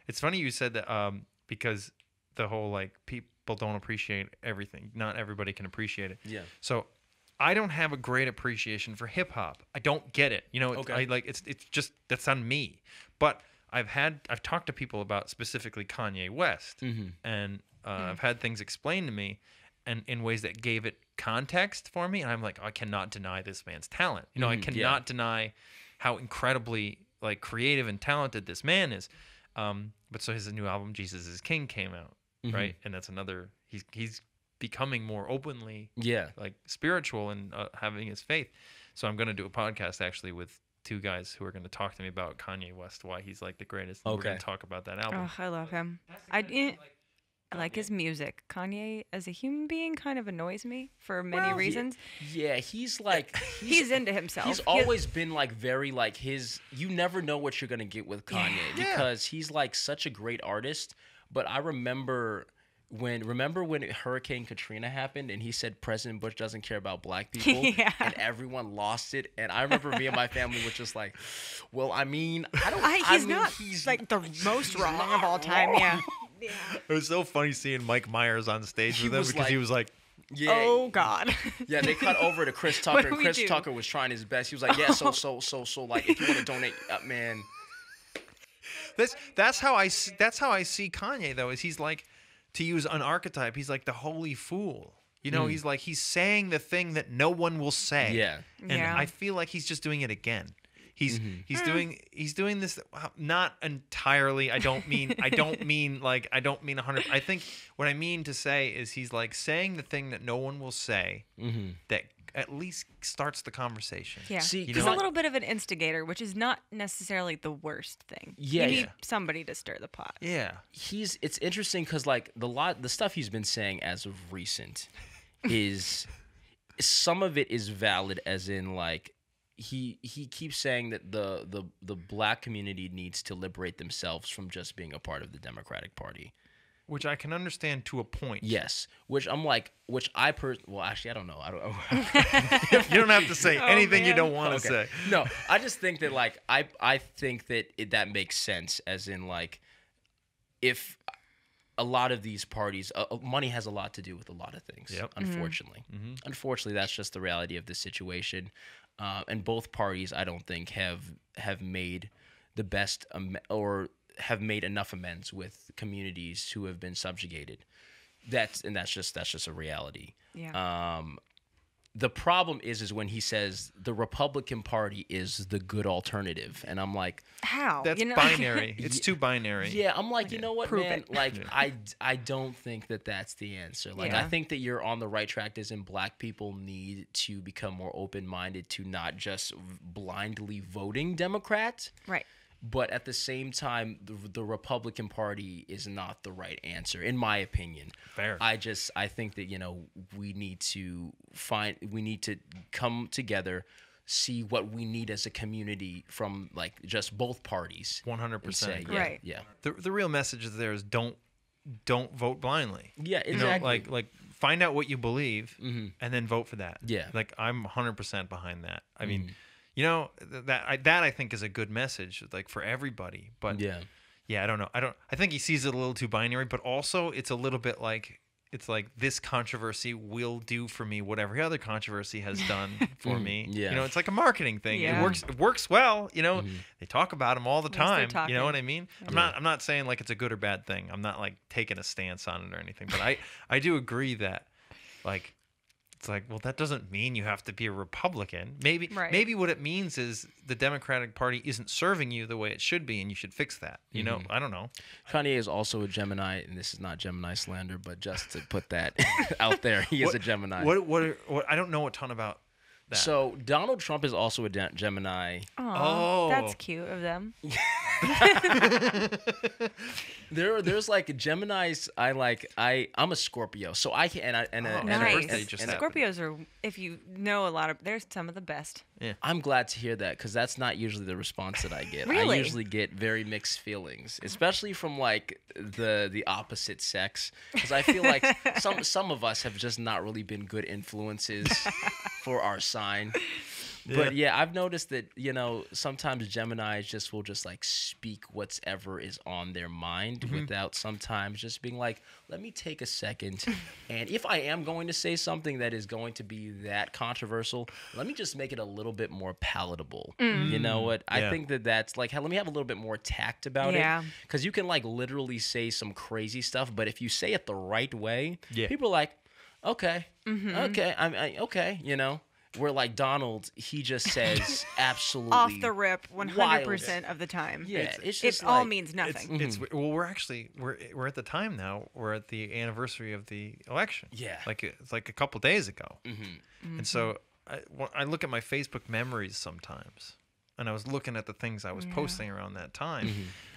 It's funny you said that because the whole like people don't appreciate everything. Not everybody can appreciate it. Yeah. So I don't have a great appreciation for hip hop. I don't get it. You know, Okay. it's just that's on me. But I've talked to people about specifically Kanye West, and I've had things explained to me, and in ways that gave it context for me, and I'm like, I cannot deny this man's talent. You know, I cannot deny how incredibly like creative and talented this man is. But so his new album Jesus is King came out, right? And that's another he's becoming more openly like spiritual and having his faith. So I'm going to do a podcast actually with two guys who are going to talk to me about Kanye West, why he's like the greatest. We're going to talk about that album. Oh, I love him. I like his music. Kanye as a human being kind of annoys me for many reasons. Yeah, he's like he's into himself. He's always been like very like his. You never know what you're gonna get with Kanye because he's like such a great artist. But I remember when Hurricane Katrina happened and he said President Bush doesn't care about black people and everyone lost it. And I remember me and my family were just like, well, I mean, he's like the most wrong of all time. Yeah. It was so funny seeing Mike Myers on stage with him because he was like, yeah, oh God. Yeah, they cut over to Chris Tucker, and Chris Tucker was trying his best. He was like, yeah, so like if you want to donate, man. That's how I see Kanye though. Is he's like, to use an archetype, he's like the holy fool. You know, he's saying the thing that no one will say. Yeah. And I feel like he's just doing it again. He's doing this not entirely. I don't mean 100. I think what I mean to say is he's like saying the thing that no one will say that at least starts the conversation. Yeah. See, he's a little bit of an instigator, which is not necessarily the worst thing. Yeah. You need somebody to stir the pot. Yeah. It's interesting because like the stuff he's been saying as of recent is some of it is valid, as in like he keeps saying that the black community needs to liberate themselves from just being a part of the Democratic Party. Which I can understand to a point. Yes. Which I'm like, well, actually, I don't know. You don't have to say anything you don't want to say. No, I just think that like, I think that that makes sense, as in like, if a lot of these parties, money has a lot to do with a lot of things, unfortunately. Unfortunately, that's just the reality of the situation. And both parties, I don't think, have made the best or have made enough amends with communities who have been subjugated. That's just a reality. Yeah. The problem is when he says the Republican Party is the good alternative, and I'm like, how? That's binary. It's too binary. Yeah, I'm like, you know what, Prove man? it. Like, I don't think that that's the answer. Like, I think that you're on the right track, as in black people need to become more open-minded to not just blindly voting Democrat. Right. But at the same time, the Republican Party is not the right answer, in my opinion. Fair. I think that, you know, we need to come together, see what we need as a community from like just both parties. 100%. Right. Yeah. The real message there is don't vote blindly. Yeah, exactly. You know, like find out what you believe and then vote for that. Yeah. Like I'm 100% behind that. I mean, you know, that I think is a good message, like for everybody. But yeah, I don't know. I think he sees it a little too binary, but also it's a little bit like, it's like this controversy will do for me what every other controversy has done for me. Yeah. You know, it's like a marketing thing. Yeah. It works well. You know, they talk about him all the time. You know what I mean? Yeah. I'm not saying like it's a good or bad thing. I'm not like taking a stance on it or anything. But I do agree that like, it's like, well, that doesn't mean you have to be a Republican. Maybe what it means is the Democratic Party isn't serving you the way it should be, and you should fix that. You know, I don't know. Kanye is also a Gemini, and this is not Gemini slander, but just to put that out there, he is a Gemini. What I don't know a ton about that. So Donald Trump is also a Gemini. Oh, that's cute of them. There's like Geminis. I'm a Scorpio, so I can Nice. happened. Scorpios are, if you know a lot of, they're some of the best. Yeah. I'm glad to hear that, because that's not usually the response that I get. Really? I usually get very mixed feelings, especially from like the opposite sex, because I feel like some of us have just not really been good influences for our sign. But yeah, I've noticed that, sometimes Geminis will just like speak whatever is on their mind without sometimes just being like, let me take a second. And if I am going to say something that is going to be that controversial, let me just make it a little bit more palatable. You know what? I think that's like, let me have a little bit more tact about it. Because you can like literally say some crazy stuff, but if you say it the right way, people are like, okay, okay, Where like Donald, he just says absolutely off the rip 100% wild. of the time. Yeah, it's just it all means nothing. Well, we're at the time now. We're at the anniversary of the election. Yeah, it's like a couple days ago. And so I look at my Facebook memories sometimes, and I was looking at the things I was posting around that time,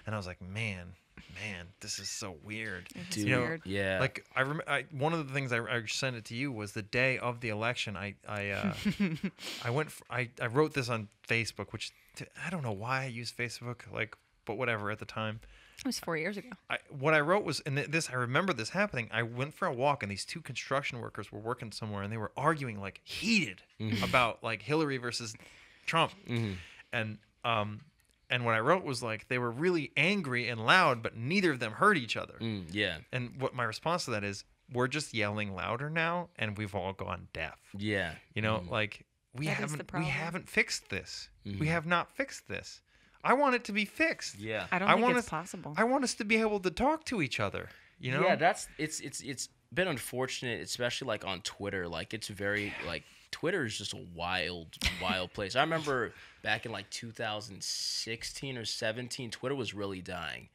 and I was like, man, this is so weird. It's weird. Yeah. Like I remember, one of the things I sent it to you was the day of the election. I wrote this on Facebook, which I don't know why I use Facebook, but whatever at the time. It was 4 years ago. What I wrote was, and I remember this happening. I went for a walk, and these two construction workers were working somewhere, and they were arguing like heated about like Hillary versus Trump, and what I wrote was like they were really angry and loud, but neither of them heard each other. And what my response to that is, we're just yelling louder now, and we've all gone deaf. Yeah. Like we we haven't fixed this. We have not fixed this. I want it to be fixed. Yeah. I don't think it's possible. I want us to be able to talk to each other. Yeah, it's been unfortunate, especially like on Twitter. Like it's very like Twitter is just a wild place. I remember back in like 2016 or 17, Twitter was really dying.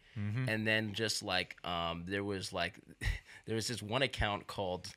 And then just like there was this one account called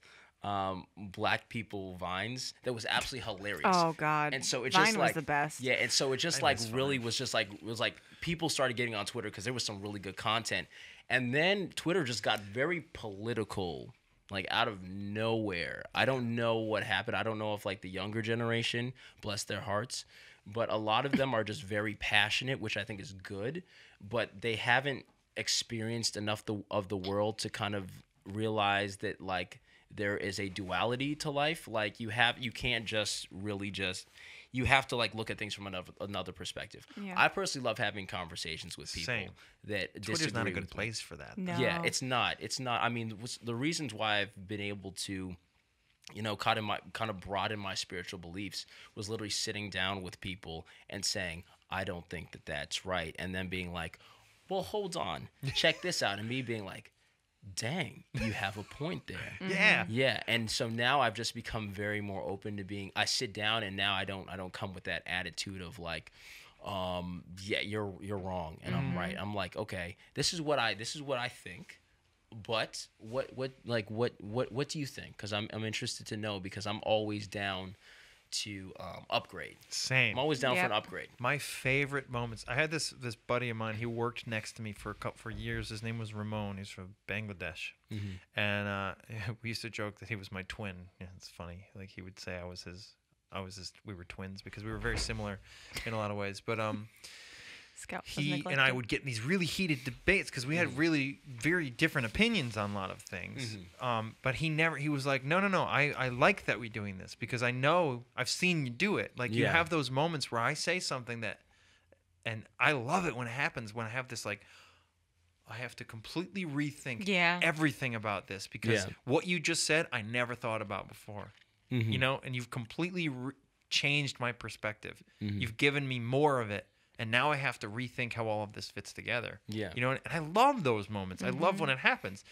Black People Vines that was absolutely hilarious. Oh God! And so it Vine just was like the best. Yeah, and so it just like really was just like, it was like people started getting on Twitter because there was some really good content, and then Twitter just got very political. Like out of nowhere. I don't know what happened. I don't know if like the younger generation, bless their hearts, but a lot of them are just very passionate, which I think is good, but they haven't experienced enough of the world to kind of realize that like there is a duality to life. Like you can't just really you have to like look at things from another perspective. Yeah. I personally love having conversations with people that disagree. Twitter's not a good place for that. No. Yeah, it's not. I mean, the reasons why I've been able to, kind of broaden my spiritual beliefs was literally sitting down with people and saying, I don't think that that's right, and then being like, well, hold on, check this out, and me being like, dang, you have a point there. Yeah. And so now I've just become very more open to I sit down, and now I don't come with that attitude of like, you're wrong and I'm right. I'm like, okay, this is what I think, but what do you think? Because I'm interested to know, because I'm always down to upgrade. Same. I'm always down for an upgrade. My favorite moments. I had this buddy of mine. He worked next to me for years. His name was Ramon. He's from Bangladesh, and we used to joke that he was my twin. Yeah, it's funny. Like he would say I was his. We were twins because we were very similar in a lot of ways. But he and I would get in these really heated debates because we had really very different opinions on a lot of things. But he was like, no, I like that we're doing this because I know I've seen you do it. Like you have those moments where I say something and I love it when it happens, when I have this like, I have to completely rethink everything about this because what you just said, I never thought about before. And you've completely changed my perspective. You've given me more of it. And now I have to rethink how all of this fits together. Yeah. And I love those moments. I love when it happens.